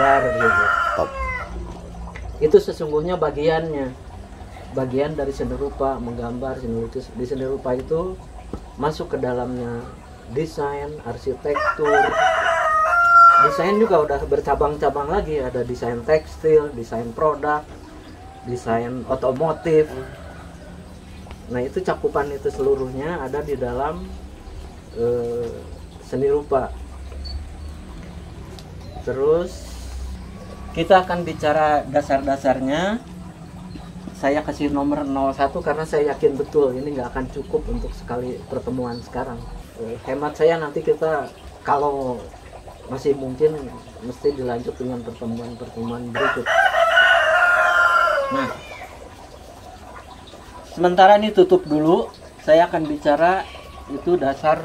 menggambar gitu. Top. Itu sesungguhnya bagian dari seni rupa, menggambar, seni lukis. Di seni rupa itu masuk ke dalamnya desain, arsitektur. Desain juga udah bercabang-cabang lagi, ada desain tekstil, desain produk, desain otomotif. Nah, itu cakupan itu seluruhnya ada di dalam seni rupa. Terus kita akan bicara dasar-dasarnya. Saya kasih nomor 01 karena saya yakin betul ini nggak akan cukup untuk sekali pertemuan sekarang. Hemat saya nanti kita kalau masih mungkin mesti dilanjut dengan pertemuan-pertemuan berikut. Nah, sementara ini tutup dulu. Saya akan bicara itu dasar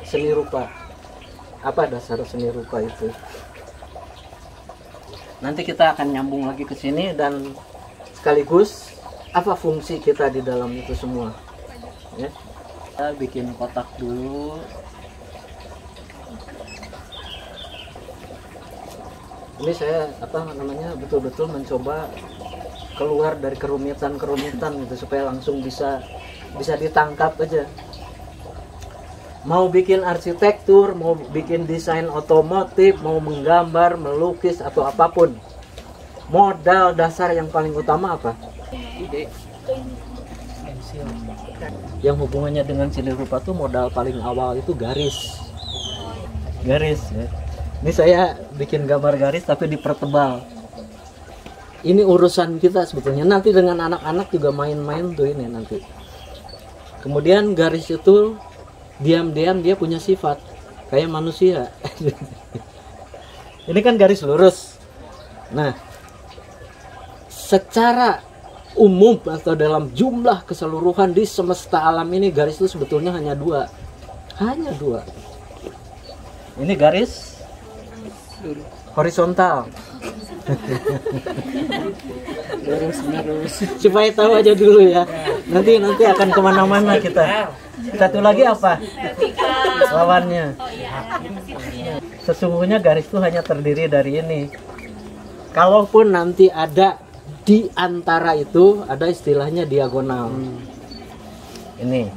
seni rupa. Apa dasar seni rupa itu? Nanti kita akan nyambung lagi ke sini dan sekaligus apa fungsi kita di dalam itu semua. Ya. Kita bikin kotak dulu. Ini saya betul-betul mencoba keluar dari kerumitan gitu supaya langsung bisa ditangkap aja. Mau bikin arsitektur, mau bikin desain otomotif, mau menggambar, melukis atau apapun, modal dasar yang paling utama apa? Ide. Yang hubungannya dengan seni rupa tuh modal paling awal itu garis ya. Ini saya bikin gambar garis tapi dipertebal. Ini urusan kita sebetulnya. Nanti dengan anak-anak juga main-main tuh ini nanti. Kemudian garis itu diam-diam dia punya sifat kayak manusia. Ini kan garis lurus. Nah, secara umum atau dalam jumlah keseluruhan di semesta alam ini garis itu sebetulnya hanya dua. Ini garis horizontal. Lurus. Supaya tahu aja dulu ya. Nanti akan kemana-mana kita. Satu lagi apa? Lawannya. Sesungguhnya garis itu hanya terdiri dari ini. Kalaupun nanti ada di antara itu ada istilahnya diagonal. Ini.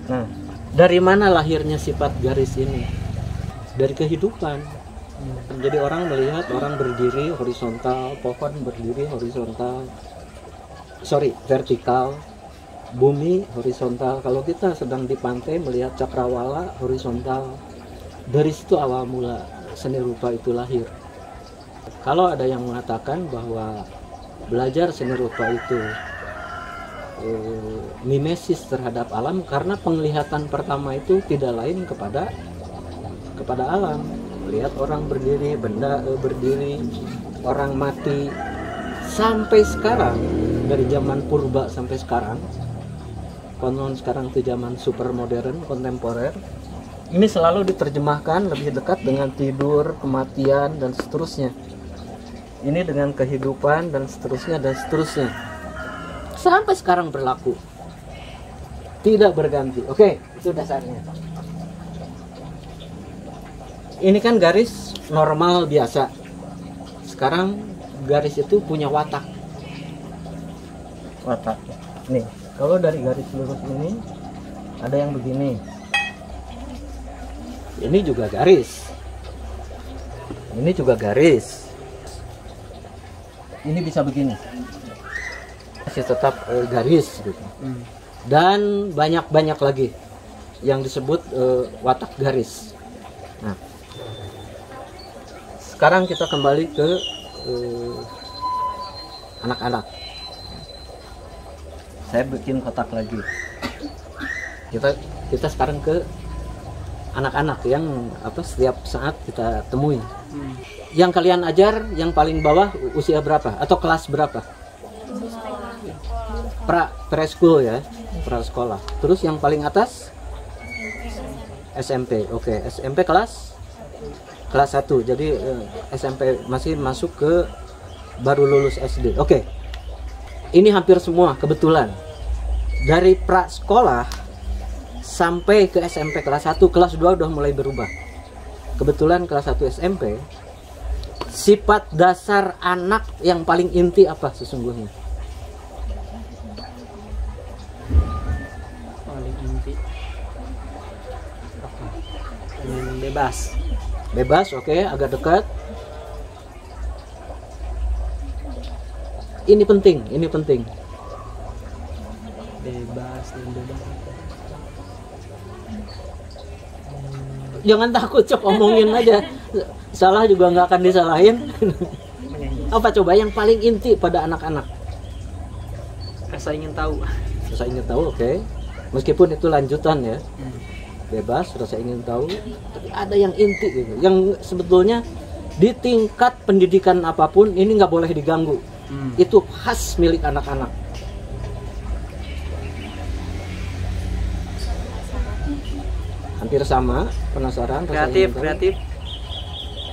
Nah, dari mana lahirnya sifat garis ini? Dari kehidupan. Jadi orang melihat orang berdiri horizontal, pohon berdiri horizontal. Vertikal. Bumi horizontal. Kalau kita sedang di pantai melihat cakrawala horizontal. Dari situ awal mula seni rupa itu lahir. Kalau ada yang mengatakan bahwa belajar seni rupa itu mimesis terhadap alam karena penglihatan pertama itu tidak lain kepada alam. Lihat orang berdiri, benda berdiri, orang mati. Sampai sekarang, dari zaman purba sampai sekarang, konon sekarang itu zaman super modern, kontemporer, ini selalu diterjemahkan lebih dekat dengan tidur, kematian, dan seterusnya. Ini dengan kehidupan, dan seterusnya, dan seterusnya. Sampai sekarang berlaku. Tidak berganti. Oke, itu dasarnya. Ini kan garis normal biasa. Sekarang garis itu punya watak. Nih, kalau dari garis lurus ini ada yang begini. Ini juga garis. Ini juga garis. Ini bisa begini. Masih tetap garis gitu. Dan banyak lagi yang disebut watak garis. Nah, sekarang kita kembali ke anak-anak. Saya bikin kotak lagi. Kita sekarang ke anak-anak yang setiap saat kita temui. Yang kalian ajar yang paling bawah usia berapa atau kelas berapa? Preschool ya, prasekolah. Terus yang paling atas SMP. Oke, SMP kelas 1. Jadi SMP masih masuk ke baru lulus SD. Oke. Ini hampir semua kebetulan. Dari prasekolah sampai ke SMP kelas 1, kelas 2 udah mulai berubah. kebetulan kelas 1 SMP, sifat dasar anak yang paling inti apa sesungguhnya? Paling inti apa? Bebas. Bebas, oke, agak dekat. Ini penting, ini penting. Bebas dan bebas. Jangan takut, cok, omongin aja. Salah juga nggak akan disalahin. Apa coba yang paling inti pada anak-anak? Rasa ingin tahu. Rasa ingin tahu, oke. Meskipun itu lanjutan ya. Bebas, rasa ingin tahu. Tapi ada yang inti gitu. Yang sebetulnya di tingkat pendidikan apapun ini nggak boleh diganggu. Itu khas milik anak-anak. Hampir sama, penasaran, Kreatif.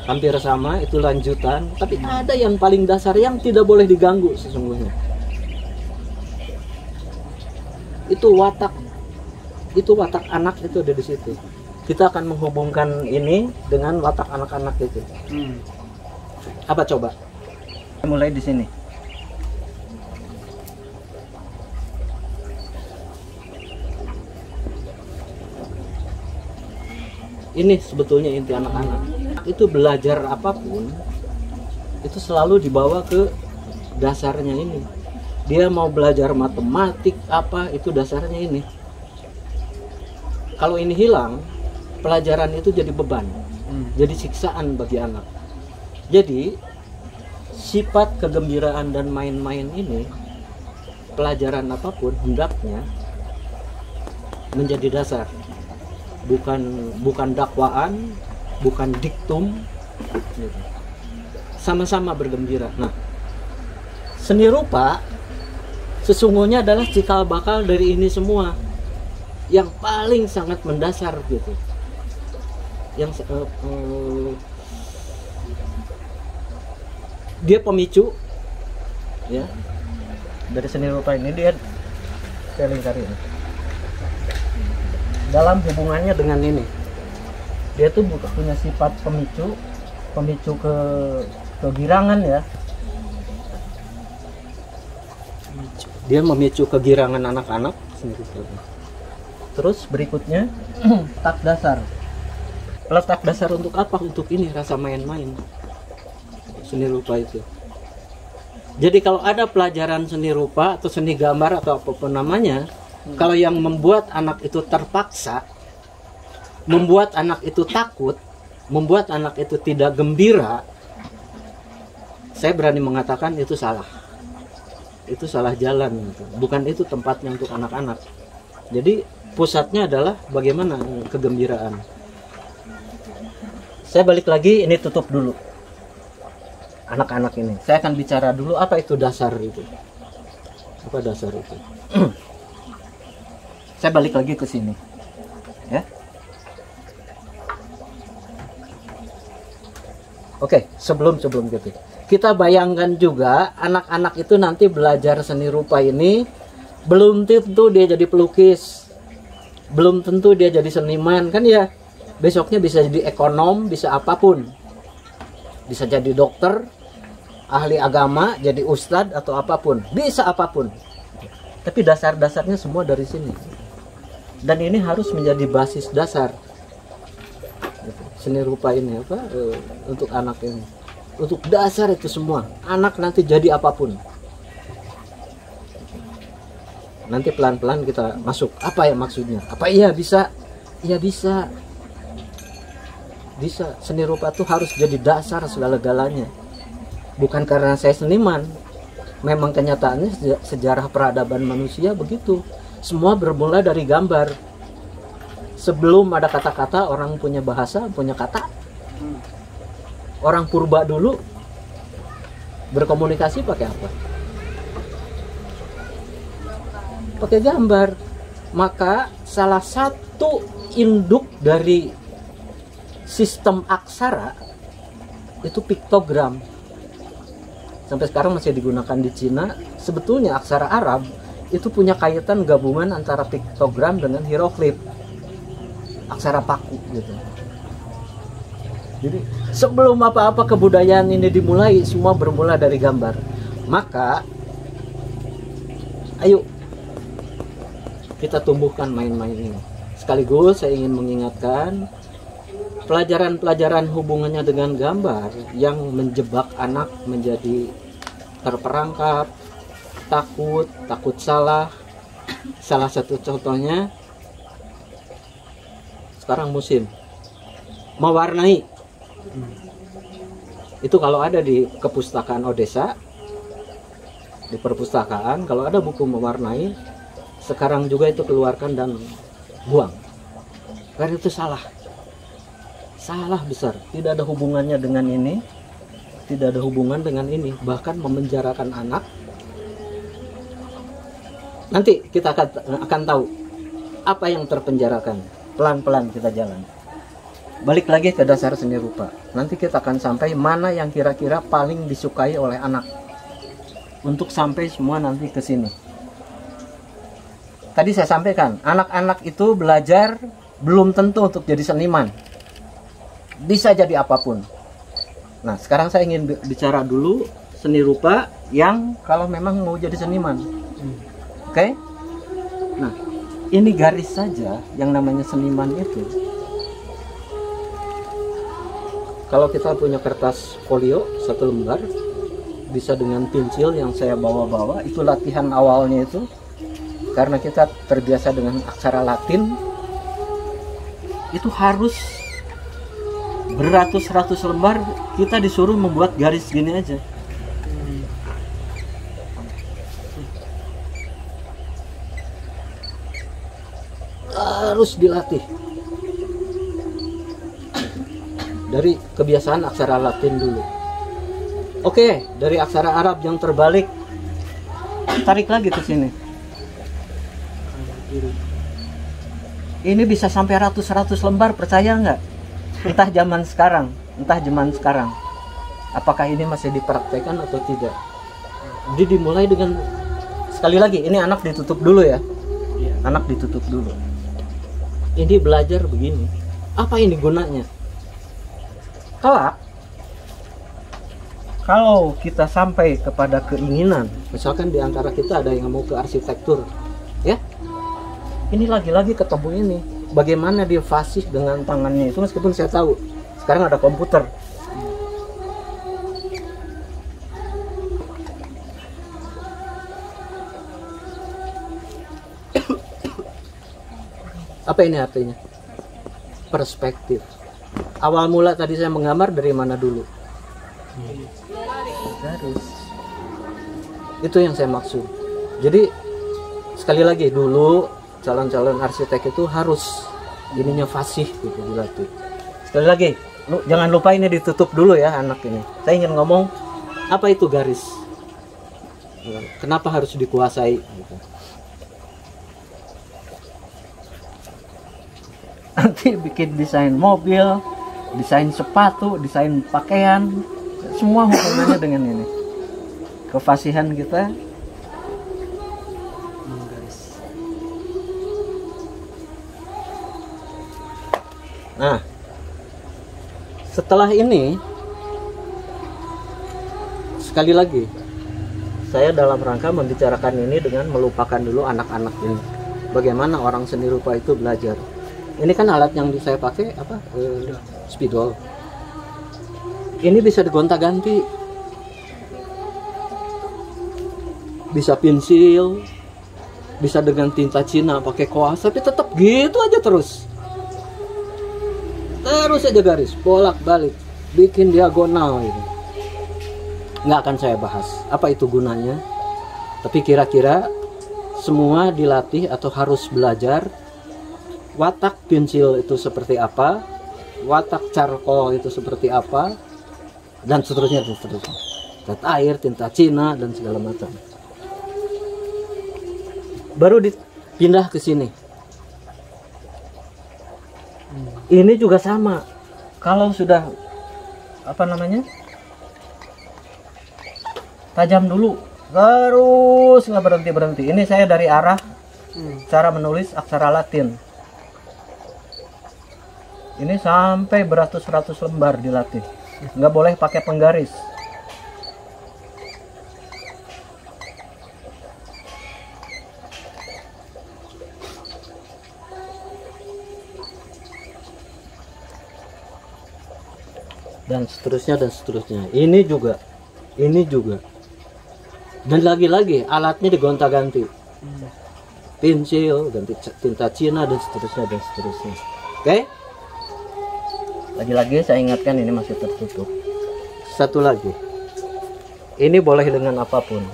Hampir sama, itu lanjutan. Tapi ada yang paling dasar yang tidak boleh diganggu sesungguhnya. Itu watak anak itu ada di situ. Kita akan menghubungkan ini dengan watak anak-anak itu. Apa coba? Mulai di sini. Ini sebetulnya inti anak-anak. Itu belajar apapun itu selalu dibawa ke dasarnya ini. Dia mau belajar matematik apa, itu dasarnya ini. Kalau ini hilang, pelajaran itu jadi beban, jadi siksaan bagi anak. Jadi sifat kegembiraan dan main-main ini, pelajaran apapun hendaknya menjadi dasar. Bukan dakwaan, bukan diktum, sama-sama bergembira. Nah, seni rupa sesungguhnya adalah cikal bakal dari ini semua, yang paling sangat mendasar gitu. Yang dia pemicu, ya, dari seni rupa ini dia lingkari ini. Dalam hubungannya dengan ini, dia tuh punya sifat pemicu kegirangan ya. Dia memicu kegirangan anak-anak. Terus berikutnya tak dasar. Letak dasar untuk apa? Untuk ini rasa main-main seni rupa itu. Jadi kalau ada pelajaran seni rupa atau seni gambar atau apapun namanya, kalau yang membuat anak itu terpaksa, membuat anak itu takut, membuat anak itu tidak gembira, saya berani mengatakan itu salah. Itu salah jalan, bukan itu tempatnya untuk anak-anak. Jadi pusatnya adalah bagaimana kegembiraan. Saya balik lagi, ini tutup dulu anak-anak ini. Saya akan bicara dulu apa itu dasar itu. Apa dasar itu? Saya balik lagi ke sini, ya. Oke, sebelum gitu, kita bayangkan juga anak-anak itu nanti belajar seni rupa ini, belum tentu dia jadi pelukis, belum tentu dia jadi seniman, kan ya. Besoknya bisa jadi ekonom, bisa apapun, bisa jadi dokter, ahli agama, jadi ustadz atau apapun, bisa apapun. Tapi dasar-dasarnya semua dari sini. Dan ini harus menjadi basis dasar seni rupa ini apa untuk anak ini, untuk dasar itu semua. Anak nanti jadi apapun. Nanti pelan-pelan kita masuk. Apa ya maksudnya? Apa iya bisa? Iya bisa. Bisa. Seni rupa itu harus jadi dasar segala-galanya. Bukan karena saya seniman. Memang kenyataannya sejarah peradaban manusia begitu. Semua bermula dari gambar. Sebelum ada kata-kata, orang punya bahasa, punya kata. Orang purba dulu berkomunikasi pakai apa? Pakai gambar. Maka salah satu induk dari sistem aksara itu piktogram. Sampai sekarang masih digunakan di Cina. Sebetulnya aksara Arab itu punya kaitan gabungan antara piktogram dengan hieroglif, aksara paku gitu. Jadi sebelum apa-apa kebudayaan ini dimulai, semua bermula dari gambar. Maka ayo kita tumbuhkan main-main ini. Sekaligus saya ingin mengingatkan pelajaran-pelajaran hubungannya dengan gambar yang menjebak anak menjadi terperangkap, takut salah. Salah satu contohnya sekarang musim mewarnai. Itu kalau ada di kepustakaan Odessa, di perpustakaan, kalau ada buku mewarnai, sekarang juga itu keluarkan dan buang. Karena itu salah besar. Tidak ada hubungannya dengan ini, tidak ada hubungan dengan ini, bahkan memenjarakan anak. Nanti kita akan tahu apa yang terpenjarakan. Pelan-pelan kita jalan. Balik lagi ke dasar seni rupa. Nanti kita akan sampai mana yang kira-kira paling disukai oleh anak. Untuk sampai semua nanti ke sini. Tadi saya sampaikan, anak-anak itu belajar belum tentu untuk jadi seniman. Bisa jadi apapun. Nah, sekarang saya ingin bicara dulu seni rupa yang kalau memang mau jadi seniman. Oke? Nah, ini garis saja yang namanya seniman itu. Kalau kita punya kertas folio 1 lembar, bisa dengan pensil yang saya bawa-bawa, itu latihan awalnya itu. Karena kita terbiasa dengan aksara Latin, itu harus beratus-ratus lembar kita disuruh membuat garis gini aja. Harus dilatih. Dari kebiasaan aksara Latin dulu. Oke, dari aksara Arab yang terbalik, tarik lagi ke sini. Ini bisa sampai ratus-ratus lembar, percaya nggak? Entah zaman sekarang. Apakah ini masih dipraktekkan atau tidak? Jadi dimulai dengan, sekali lagi, ini anak ditutup dulu ya. Anak ditutup dulu. Ini belajar begini. Apa ini gunanya? Kelak, kalau kita sampai kepada keinginan, misalkan di antara kita ada yang mau ke arsitektur, ya, ini lagi-lagi ketemu ini, bagaimana dia fasih dengan tangannya itu, meskipun saya tahu sekarang ada komputer. Apa ini artinya? Perspektif. Awal mula tadi saya menggambar dari mana dulu? Garis. Itu yang saya maksud. Jadi sekali lagi, dulu calon-calon arsitek itu harus ininya fasih gitu, dilatih. Sekali lagi, jangan lupa ini ditutup dulu ya anak ini. Saya ingin ngomong apa itu garis. Kenapa harus dikuasai gitu. Nanti bikin desain mobil, desain sepatu, desain pakaian, semua hubungannya dengan ini. Kefasihan kita. Nah, setelah ini, sekali lagi, saya dalam rangka membicarakan ini dengan melupakan dulu anak-anak ini. Bagaimana orang seni rupa itu belajar. Ini kan alat yang saya pakai apa? Spidol. Ini bisa digonta-ganti. Bisa pensil, bisa dengan tinta Cina pakai koas, tapi tetap gitu aja terus. Terus aja garis, bolak-balik, bikin diagonal gitu. Nggak akan saya bahas apa itu gunanya. Tapi kira-kira semua dilatih atau harus belajar. Watak pensil itu seperti apa, watak charcoal itu seperti apa, dan seterusnya. Cat air, tinta Cina, dan segala macam. Baru dipindah ke sini. Ini juga sama. Kalau sudah apa namanya, tajam dulu, terus nggak berhenti. Ini saya dari arah cara menulis aksara Latin. Ini sampai beratus-ratus lembar dilatih. Nggak boleh pakai penggaris. Dan seterusnya dan seterusnya. Ini juga. Dan lagi-lagi alatnya digonta-ganti. Pensil, ganti tinta Cina dan seterusnya dan seterusnya. Oke? Lagi-lagi saya ingatkan ini masih tertutup. Satu lagi. Ini boleh dengan apapun.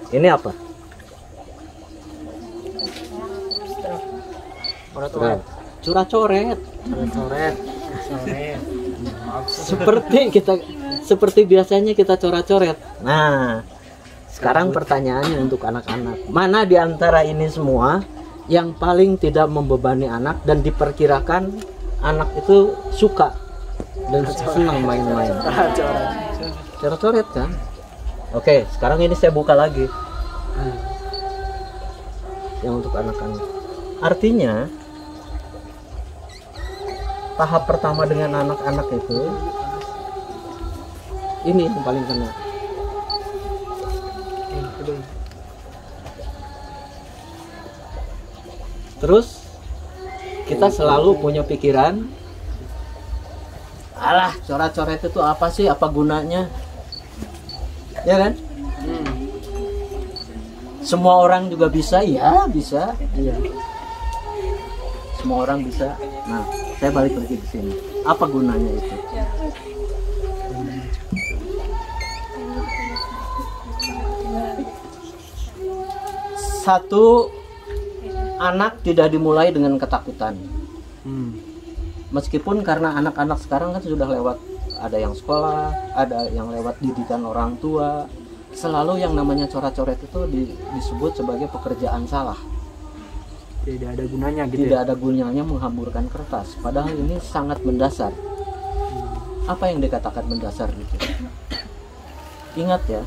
Ini apa? Coret-coret. Curah-coret. Coret-coret. Seperti biasanya kita coret-coret. Nah, sekarang pertanyaannya untuk anak-anak. Mana di antara ini semua yang paling tidak membebani anak dan diperkirakan anak itu suka dan senang main-main? Coret-coret kan? Oke, sekarang ini saya buka lagi. Yang untuk anak-anak. Artinya tahap pertama dengan anak-anak itu ini yang paling kena. Terus kita selalu punya pikiran, alah coret-coret itu apa sih, apa gunanya, ya kan? Semua orang juga bisa, ya bisa, iya. Semua orang bisa. Nah, saya balik lagi ke sini. Apa gunanya itu? Satu, anak tidak dimulai dengan ketakutan. Meskipun karena anak-anak sekarang kan sudah lewat, ada yang sekolah, ada yang lewat didikan orang tua. Selalu yang namanya coret-coret itu disebut sebagai pekerjaan salah. Tidak ada gunanya gitu. Tidak ada gunanya menghamburkan kertas. Padahal ini sangat mendasar. Apa yang dikatakan mendasar gitu? Ingat ya,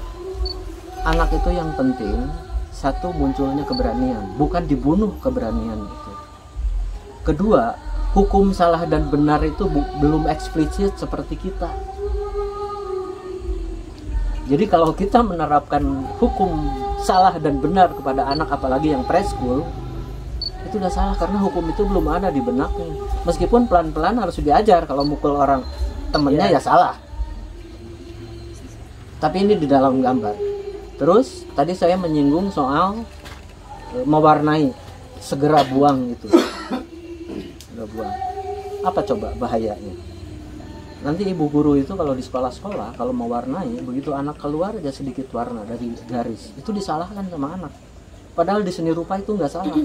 anak itu yang penting satu, munculnya keberanian, bukan dibunuh keberanian itu. Kedua, hukum salah dan benar itu belum eksplisit seperti kita. Jadi kalau kita menerapkan hukum salah dan benar kepada anak, apalagi yang preschool, itu udah salah karena hukum itu belum ada di benaknya. Meskipun pelan-pelan harus diajar, kalau mukul orang temennya ya salah. Tapi ini di dalam gambar. Terus tadi saya menyinggung soal mewarnai, segera buang itu. Segera buang. Apa coba bahayanya? Nanti ibu guru itu kalau di sekolah-sekolah kalau mewarnai, begitu anak keluar aja sedikit warna dari garis, itu disalahkan sama anak. Padahal di seni rupa itu nggak salah.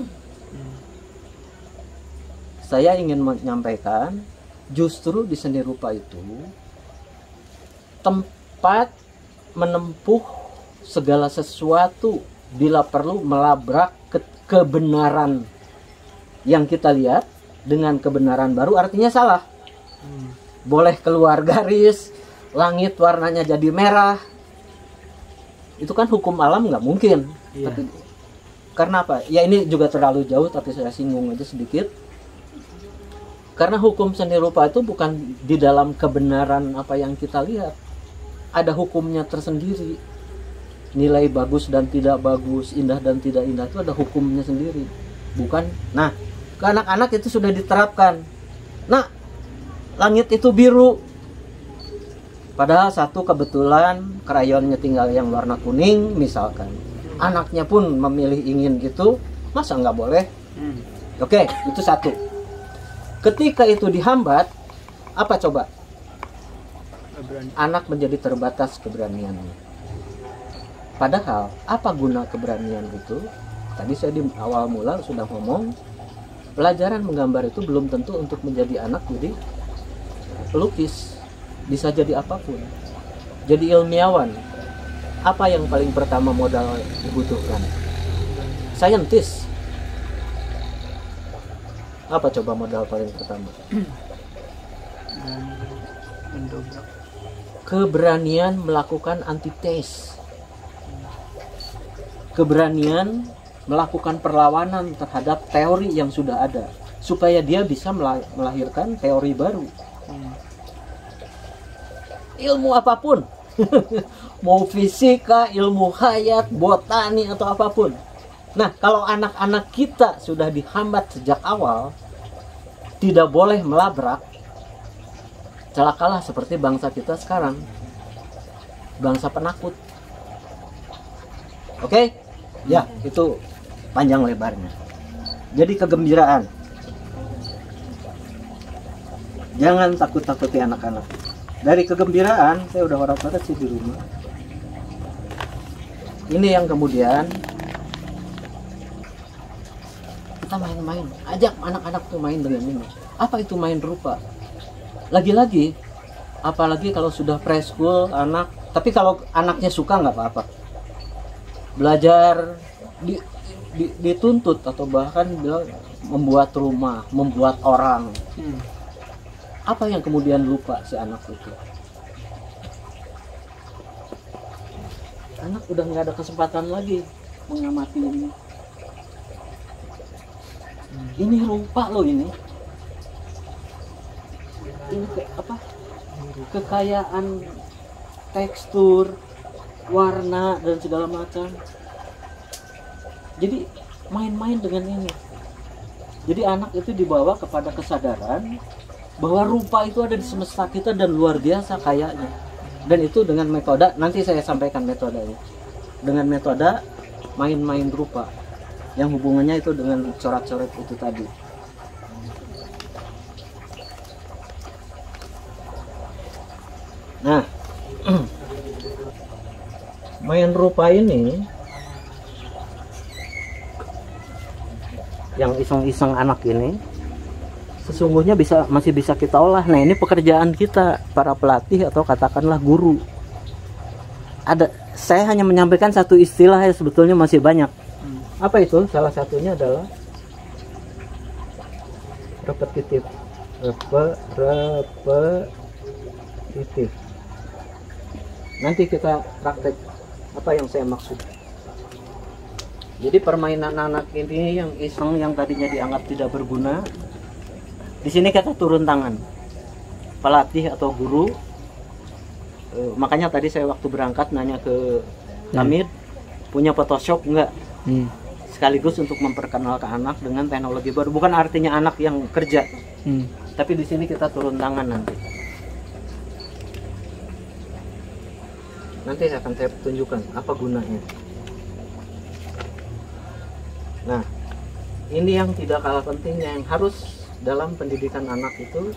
Saya ingin menyampaikan, justru di seni rupa itu tempat menempuh segala sesuatu bila perlu melabrak kebenaran yang kita lihat dengan kebenaran baru, artinya salah. Boleh keluar garis, langit warnanya jadi merah, itu kan hukum alam nggak mungkin. Tapi karena apa? Ya ini juga terlalu jauh, tapi saya singgung aja sedikit. Karena hukum seni rupa itu bukan di dalam kebenaran apa yang kita lihat, ada hukumnya tersendiri. Nilai bagus dan tidak bagus, indah dan tidak indah itu ada hukumnya sendiri. Bukan. Nah, ke anak-anak itu sudah diterapkan. Nah, langit itu biru. Padahal satu kebetulan krayonnya tinggal yang warna kuning misalkan. Anaknya pun memilih ingin itu, masa nggak boleh? Oke, itu satu. Ketika itu dihambat, apa coba? Anak menjadi terbatas keberaniannya. Padahal apa guna keberanian itu? Tadi saya di awal mula sudah ngomong, pelajaran menggambar itu belum tentu untuk menjadi anak jadi pelukis, bisa jadi apapun, jadi ilmiawan. Apa yang paling pertama modal dibutuhkan? Saintis. Apa coba modal paling pertama? Keberanian melakukan antitesis. keberanian melakukan perlawanan terhadap teori yang sudah ada, supaya dia bisa melahirkan teori baru. Ilmu apapun, mau fisika, ilmu hayat, botani, atau apapun. Nah, kalau anak-anak kita sudah dihambat sejak awal, tidak boleh melabrak, celakalah seperti bangsa kita sekarang, bangsa penakut. Oke? Ya, itu panjang lebarnya. Jadi kegembiraan. Jangan takut-takuti anak-anak. Dari kegembiraan, saya udah orang-orang sih di rumah. Ini yang kemudian kita main-main, ajak anak-anak tuh main dengan ini. Apa itu main rupa? Lagi-lagi, apalagi kalau sudah preschool anak, tapi kalau anaknya suka nggak apa-apa. Belajar dituntut atau bahkan membuat rumah, membuat orang. Apa yang kemudian lupa si anak itu? Anak udah nggak ada kesempatan lagi mengamati ini. Ini rupa loh ini. Ini apa? Kekayaan tekstur, warna dan segala macam. Jadi main-main dengan ini. Jadi anak itu dibawa kepada kesadaran bahwa rupa itu ada di semesta kita dan luar biasa kayanya. Dan itu dengan metode, nanti saya sampaikan metodenya. Dengan metode main-main rupa yang hubungannya itu dengan coret-coret itu tadi. Nah, main rupa ini yang iseng-iseng anak ini sesungguhnya masih bisa kita olah. Nah, ini pekerjaan kita para pelatih atau katakanlah guru. Saya hanya menyampaikan satu istilah, ya sebetulnya masih banyak. Apa itu? Salah satunya adalah repetitif. Repetitif. Nanti kita praktek apa yang saya maksud. Jadi permainan anak ini yang iseng, yang tadinya dianggap tidak berguna, di sini kita turun tangan, pelatih atau guru. Makanya tadi saya waktu berangkat nanya ke Hamid, punya Photoshop enggak? Sekaligus untuk memperkenalkan anak dengan teknologi baru. Bukan artinya anak yang kerja, tapi di sini kita turun tangan nanti. Nanti akan saya tunjukkan apa gunanya. Nah, ini yang tidak kalah pentingnya, yang harus dalam pendidikan anak itu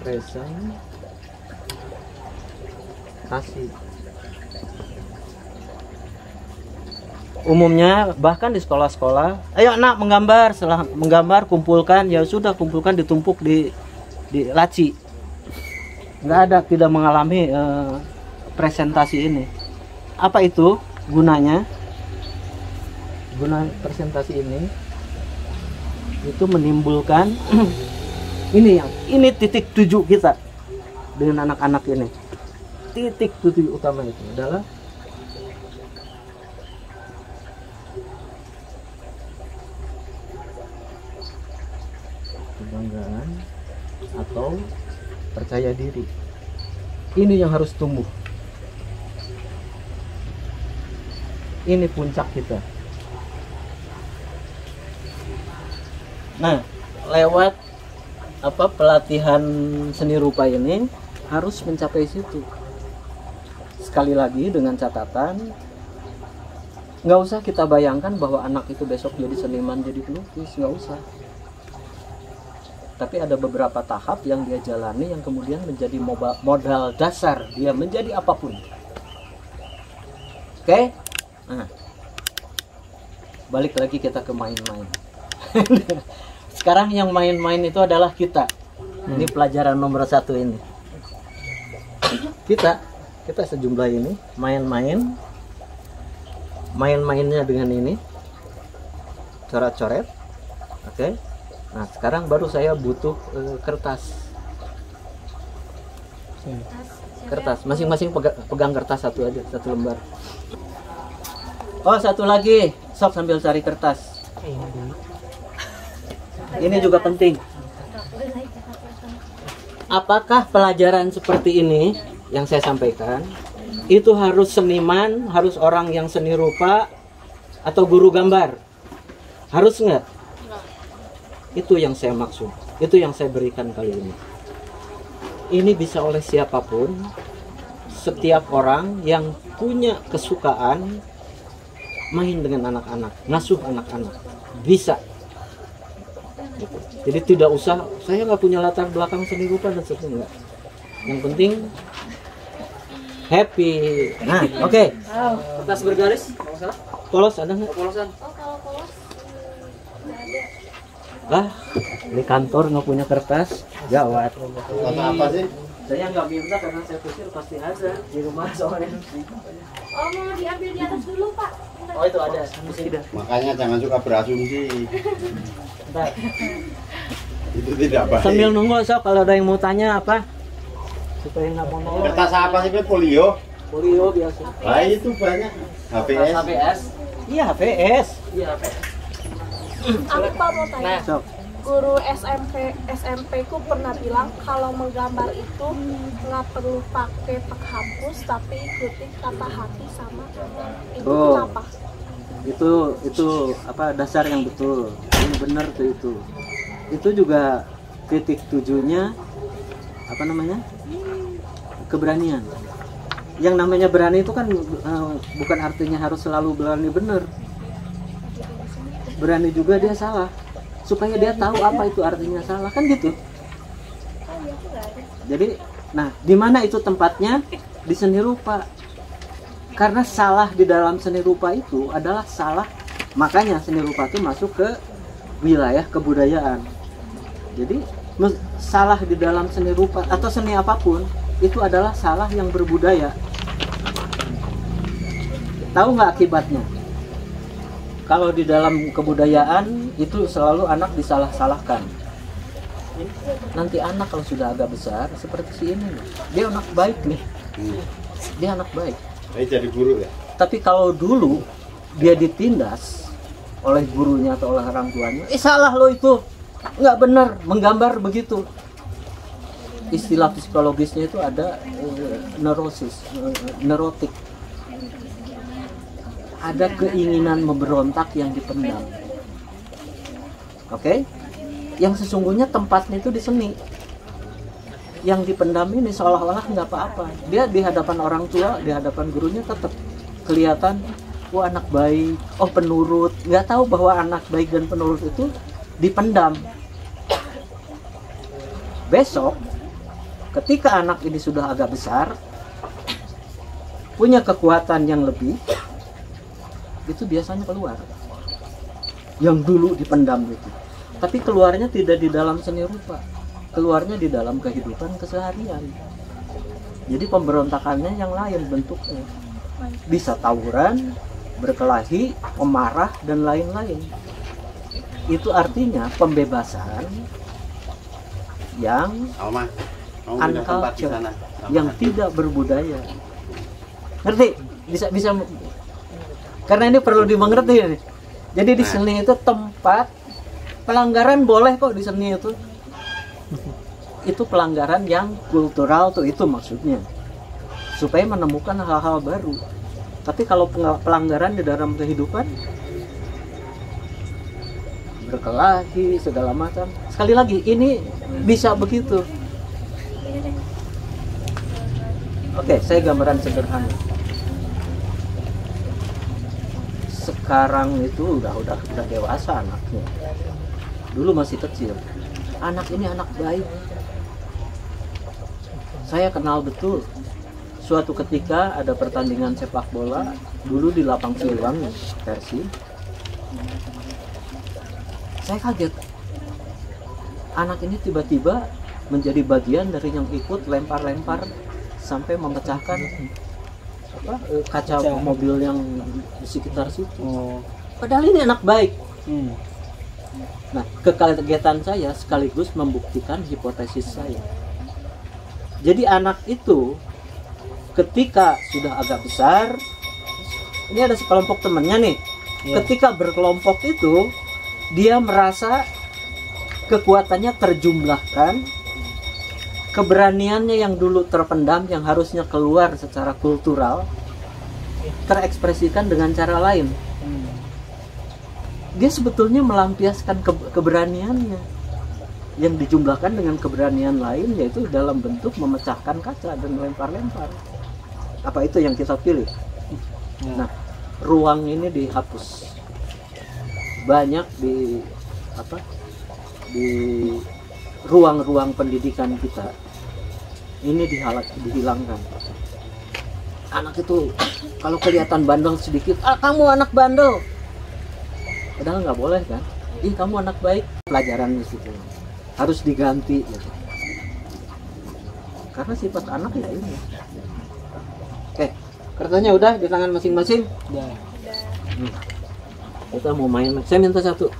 presentasi. Umumnya bahkan di sekolah-sekolah, ayo nak menggambar, setelah menggambar kumpulkan, ya sudah kumpulkan, ditumpuk di laci. Nggak ada, tidak mengalami presentasi ini. Apa itu gunanya? Guna presentasi ini itu menimbulkan ini titik tuju kita dengan anak-anak ini. Titik tuju utama itu adalah kebanggaan atau percaya diri. Ini yang harus tumbuh. Ini puncak kita. Nah, lewat pelatihan seni rupa ini harus mencapai situ. Sekali lagi dengan catatan, nggak usah kita bayangkan bahwa anak itu besok jadi seniman, jadi pelukis, nggak usah. Tapi ada beberapa tahap yang dia jalani yang kemudian menjadi modal dasar dia menjadi apapun. Oke? Nah, balik lagi kita ke main-main. Sekarang yang main-main itu adalah kita. Ini pelajaran nomor 1 ini. Kita sejumlah ini main-mainnya dengan ini coret-coret. Oke. Nah, sekarang baru saya butuh kertas. Kertas, masing-masing pegang kertas satu aja, satu lembar. Oh, satu lagi, sok sambil cari kertas. Ini juga penting. Apakah pelajaran seperti ini yang saya sampaikan itu harus seniman, harus orang yang seni rupa atau guru gambar? Harus nggak? Itu yang saya maksud. Itu yang saya berikan kali ini. Ini bisa oleh siapapun, setiap orang yang punya kesukaan main dengan anak-anak, ngasuh anak-anak, bisa. Jadi tidak usah, saya nggak punya latar belakang seni rupa dan sebagainya. Enggak. Yang penting happy. Nah, oke. Kertas bergaris, kalau salah. Polos ada nggak? Polosan. Kalau polos nggak ada. Ah, di kantor nggak punya kertas, gawat. Apa sih? Saya nggak minta karena saya pikir pasti ada di rumah soalnya. Oh, mau diambil di atas dulu, Pak. Bentar. Oh, itu ada. Tidak. Makanya jangan suka berasumsi. Bentar. Itu tidak baik. Sambil nunggu sok kalau ada yang mau tanya apa supaya nggak mau nolak. Kertas apa sih, Pet? Polio? Polio biasa. Nah, itu banyak. HPS. HPS. Iya HPS. Iya, HPS. Aku Pak mau tanya. Sok. Guru SMP ku pernah bilang kalau menggambar itu nggak perlu pakai penghapus tapi ikuti kata hati sama itu Oh. kenapa? Itu apa dasar yang betul. Ini benar tuh itu. Itu juga titik tujuannya apa namanya? Keberanian. Yang namanya berani itu kan bukan artinya harus selalu berani benar. Berani juga dia salah. Supaya dia tahu apa itu artinya salah, kan gitu. Jadi, nah, di mana itu tempatnya? Di seni rupa. Karena salah di dalam seni rupa itu adalah salah, makanya seni rupa itu masuk ke wilayah kebudayaan. Jadi, salah di dalam seni rupa atau seni apapun itu adalah salah yang berbudaya. Tahu nggak akibatnya? Kalau di dalam kebudayaan itu selalu anak disalah-salahkan. Nanti anak kalau sudah agak besar seperti si ini, dia anak baik nih. Dia anak baik. Ini jadi guru ya? Tapi kalau dulu dia ditindas oleh gurunya atau oleh orang tuanya, salah lo itu, nggak benar menggambar begitu. Istilah psikologisnya itu ada neurosis, neurotik. Ada keinginan memberontak yang dipendam. Oke? Yang sesungguhnya tempatnya itu di seni. Yang dipendam ini seolah-olah nggak apa-apa. Dia di hadapan orang tua, di hadapan gurunya tetap kelihatan, wah anak baik, oh penurut. Nggak tahu bahwa anak baik dan penurut itu dipendam. Besok, ketika anak ini sudah agak besar, punya kekuatan yang lebih, itu biasanya keluar yang dulu dipendam itu, tapi keluarnya tidak di dalam seni rupa, keluarnya di dalam kehidupan keseharian. Jadi pemberontakannya yang lain bentuknya, bisa tawuran, berkelahi, pemarah dan lain-lain. Itu artinya pembebasan yang Alma, kamu punya tempat di uncultured, sana. yang tidak berbudaya. Ngerti? Bisa karena ini perlu dimengerti ini. Jadi di seni itu tempat pelanggaran boleh kok di seni itu. Itu pelanggaran yang kultural tuh, itu maksudnya. Supaya menemukan hal-hal baru. Tapi kalau pelanggaran di dalam kehidupan, berkelahi segala macam. Sekali lagi ini bisa begitu. Oke, saya gambaran sederhana. Sekarang itu udah dewasa anaknya. Dulu masih kecil. Anak ini anak baik. Saya kenal betul. Suatu ketika ada pertandingan sepak bola dulu di lapang Siliwangi, Persib. Saya kaget. Anak ini tiba-tiba menjadi bagian dari yang ikut lempar-lempar sampai memecahkan kaca mobil yang di sekitar situ. Padahal ini anak baik. Nah, kekagetan saya sekaligus membuktikan hipotesis saya. Jadi anak itu ketika sudah agak besar, ini ada sekelompok temannya nih. Ketika berkelompok itu, dia merasa kekuatannya terjumlahkan, keberaniannya yang dulu terpendam, yang harusnya keluar secara kultural, terekspresikan dengan cara lain. Dia sebetulnya melampiaskan keberaniannya yang dijumlahkan dengan keberanian lain, yaitu dalam bentuk memecahkan kaca dan melempar-lempar. Apa itu yang kita pilih? Nah, ruang ini dihapus. Banyak di ruang-ruang pendidikan kita ini dihilangkan. Anak itu kalau kelihatan bandel sedikit, kamu anak bandel. Padahal nggak boleh kan? Kamu anak baik. Pelajaran di situ harus diganti gitu. Karena sifat anak ya ini. Oke, kertasnya udah di tangan masing-masing. Udah. Kita mau main. Saya minta satu.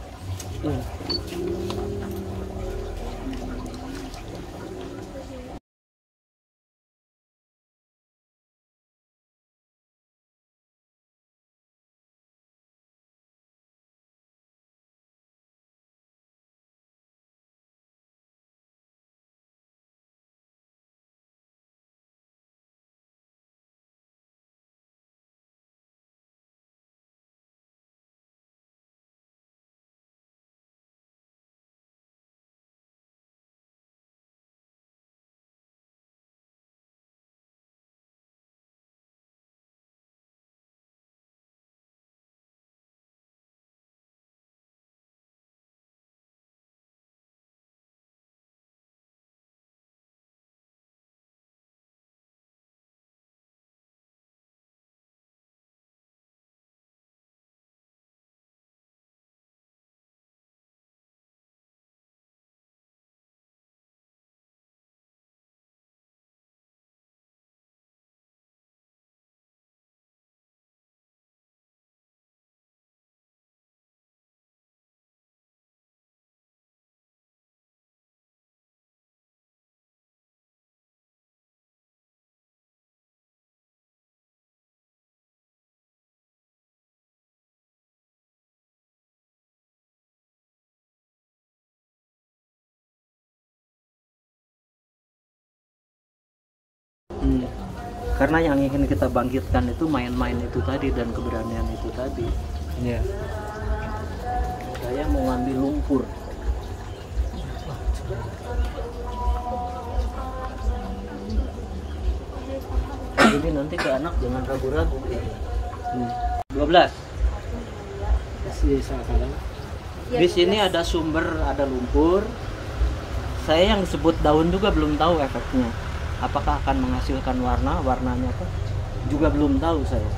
Karena yang ingin kita bangkitkan itu main-main itu tadi dan keberanian itu tadi. Iya. Saya mau ngambil lumpur. Jadi nanti ke anak jangan ragu-ragu. 12. Masih salah. Di sini ada sumber, ada lumpur. Saya yang sebut daun juga belum tahu efeknya. Apakah akan menghasilkan warnanya apa? Juga belum tahu saya.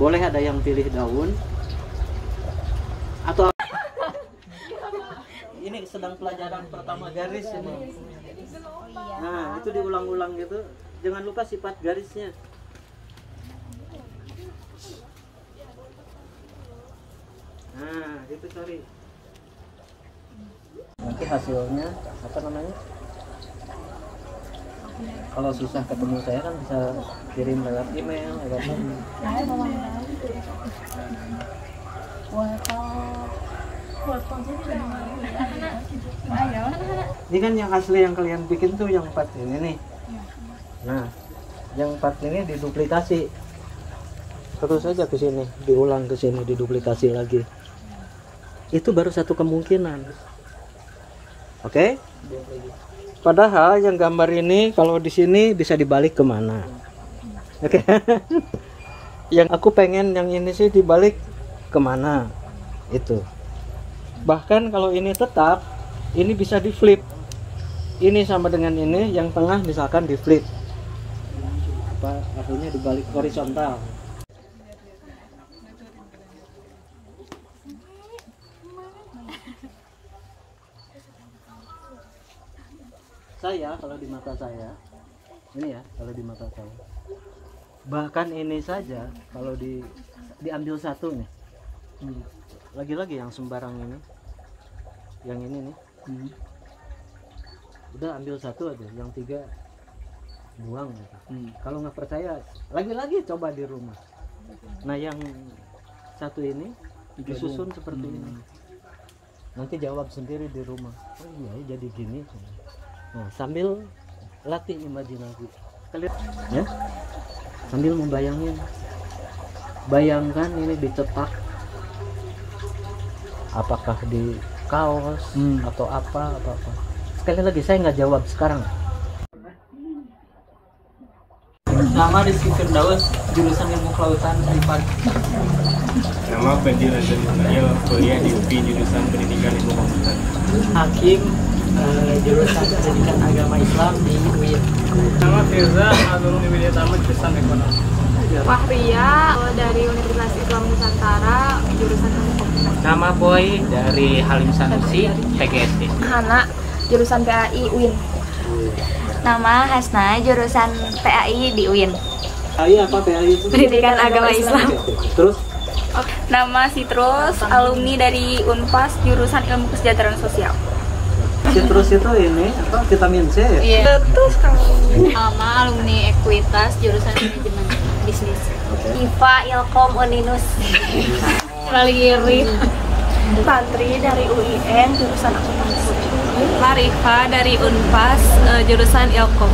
Boleh ada yang pilih daun atau ini sedang pelajaran pertama garis ini. Nah, itu diulang-ulang gitu. Jangan lupa sifat garisnya. Nah, itu cari. Nanti hasilnya apa namanya? Kalau susah ketemu saya kan bisa kirim lewat email, lewat ini kan yang asli yang kalian bikin tuh yang part ini nih. Nah, yang part ini diduplikasi. Terus saja ke sini, diulang ke sini, diduplikasi lagi. Itu baru satu kemungkinan. Oke? Padahal yang gambar ini kalau di sini bisa dibalik kemana? Oke? Yang aku pengen yang ini sih dibalik kemana? Itu. Bahkan kalau ini tetap, ini bisa di flip. Ini sama dengan ini, yang tengah misalkan di flip. Apa artinya dibalik horizontal. Saya kalau di mata saya ini ya, kalau di mata saya bahkan ini saja kalau diambil satu nih, lagi-lagi yang sembarang ini, yang ini nih, udah ambil satu aja, yang tiga buang gitu. Kalau nggak percaya lagi-lagi coba di rumah. Nah yang satu ini disusun seperti ini, nanti jawab sendiri di rumah, oh iya jadi gini. Nah sambil latih imajinasi kalian ya, sambil bayangkan ini dicetak, apakah di kaos atau apa. Sekali lagi saya nggak jawab sekarang. Nama Rizky Firdaus, jurusan Ilmu Kelautan Privat. Nama Fadil Azan Ismail, kuliah di UPI jurusan Pendidikan Ilmu Komputer. Hakim, jurusan Pendidikan Agama Islam di UIN. Nama Firza Azrul Widyatama, jurusan Ekonomi. Wahria dari Universitas Islam Nusantara, jurusan Ilmu Komputer. Nama Boy dari Halim Sanusi, PGSD. Hana, jurusan PAI UIN. Nama Hasna, jurusan PAI di UIN. PAI apa PAI itu? Pendidikan Agama Islam. Terus Nama Citrus, alumni dari Unpas, jurusan Ilmu Kesejahteraan Sosial. Citrus itu ini apa, vitamin C ya? Iya. Betul sekali. Nama alumni Ekuitas, jurusan Manajemen Bisnis. Iva Ilkom Uninus. Raliri. Santri dari UIN, jurusan akuntansi. Marifa dari Unpas, jurusan Ilkom.